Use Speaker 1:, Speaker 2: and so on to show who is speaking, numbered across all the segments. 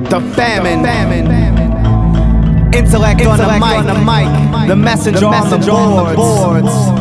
Speaker 1: The famine. Intellekt on the mic. The messenger on the boards.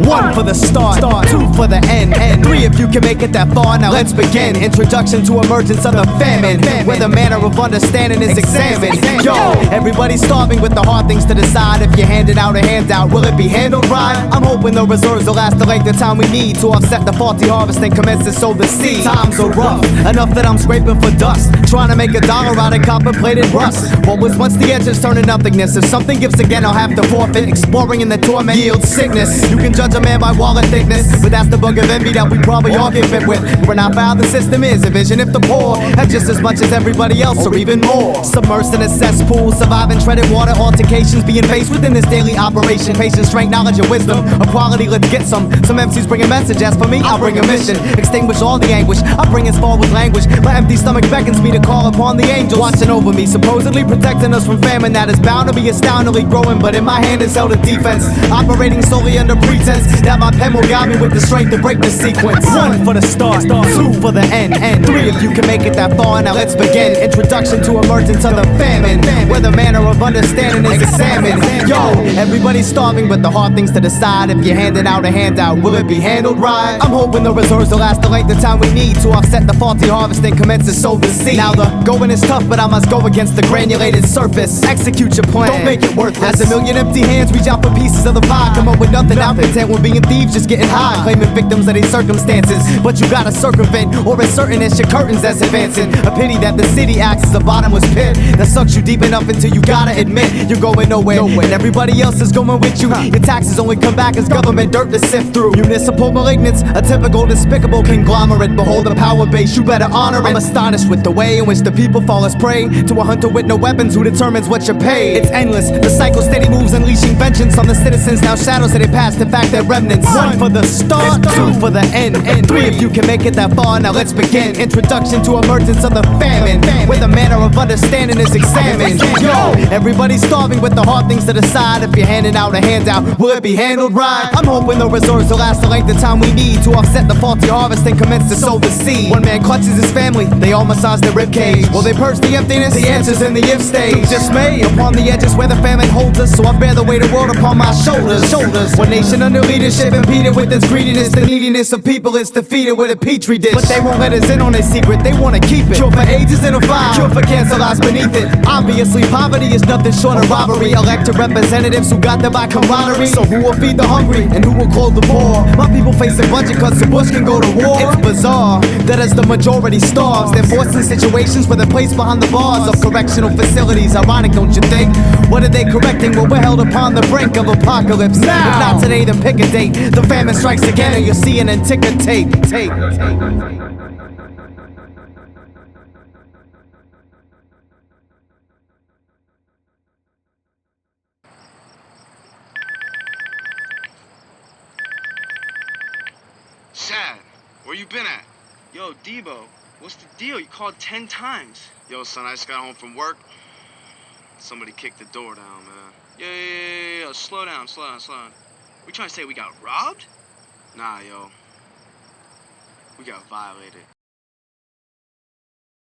Speaker 1: One for the start, two for the end, three if you can make it that far. Now let's begin. Introduction to emergence of the famine, where the manner of understanding is examined. Yo, everybody's starving with the hard things to decide. If you're handing out a handout, will it be handled right? I'm hoping the reserves will last the length of time we need to offset the faulty harvest and commence to sow the seed. Times are rough, enough that I'm scraping for dust, trying to make a dollar out of copper-plated rust. What was once the edges turn to nothingness. If something gives again, I'll have to forfeit. Exploring in the torment yields sickness. You can judge a man by wallet thickness, but that's the bug of envy that we probably all get bit with. We're not foul, the system is a vision if the poor have just as much as everybody else or even more. Submersed in a cesspool, surviving treaded water, altercations being faced within this daily operation. Patience, strength, knowledge, and wisdom. Equality, let's get some. Some MCs bring a message, as for me, I'll bring a mission. Extinguish all the anguish, I bring us forward with language. My empty stomach beckons me to call upon the angels, watching over me, supposedly protecting us from famine that is bound to be astoundingly growing. But in my hand is held a defense, operating solely under pretense that my pen will guide me with the strength to break the sequence. One for the start, two for the end, three if you can make it that far. Now let's begin. Introduction to emergence of the famine, where the manner of understanding is examined. Yo, everybody's starving but the hard things to decide. If you're handing out a handout, will it be handled right? I'm hoping the reserves will last the length of time we need to offset the faulty harvest and commence to sow the seed. Now the going is tough, but I must go against the granulated surface. Execute your plan, don't make it worthless. As a million empty hands reach out for pieces of the pie, come up with nothing, out content with being thieves, just getting high, claiming victims of these circumstances. But you gotta circumvent, or as certain as your curtains that's advancing. A pity that the city acts as a bottomless pit that sucks you deep enough until you gotta admit you're going nowhere. And everybody else is going with you. Your taxes only come back as government dirt to sift through. Municipal malignants, a typical despicable conglomerate. Behold the power base, you better honor it. I'm astonished with the way in which the people fall as prey to a hunter with no weapons who determines what you're paid. It's endless, the cycle steady moves, unleashing vengeance on the citizens. Now shadows that they past, in fact they're remnants. One for the start, two for the end, three if you can make it that far. Now let's begin. Introduction to emergence of the famine, where the manner of understanding is examined. Yo, everybody's starving with the hard things to decide. If you're handing out a handout, will it be handled right? I'm hoping the reserves will last the length of time we need to offset the faulty harvest and commence to sow the seed. One man clutches his family, they all massage their ribcage. Will they purge the emptiness? The answer's in the if stage. Dismay upon the edges where the famine holds us, so I bear the weight of the world upon my shoulders. One nation under leadership impeded with its greediness. The neediness of people is defeated with a petri dish. But they won't let us in on their secret, they wanna keep it. Cure for AIDS is in a fire, cure for cancer lies beneath it. Obviously poverty is nothing short of robbery. Elected representatives who got there by camaraderie. So who will feed the hungry and who will clothe the poor? My people facing budget cuts so Bush can go to war. It's bizarre that as the majority starves, they're forced in situations where they're placed behind the bars of correctional facilities. Ironic, don't you think? What are they correcting? Well, we're held upon the brink of apocalypse. Now. If not today, then pick a date. The famine strikes again and you'll see an antiquate tape.
Speaker 2: Sad, where you been at? Yo, Debo, what's the deal? You called 10 times. Yo, son, I just got home from work. Somebody kicked the door down, man. Yo, slow down. We trying to say we got robbed? Nah, yo. We got violated.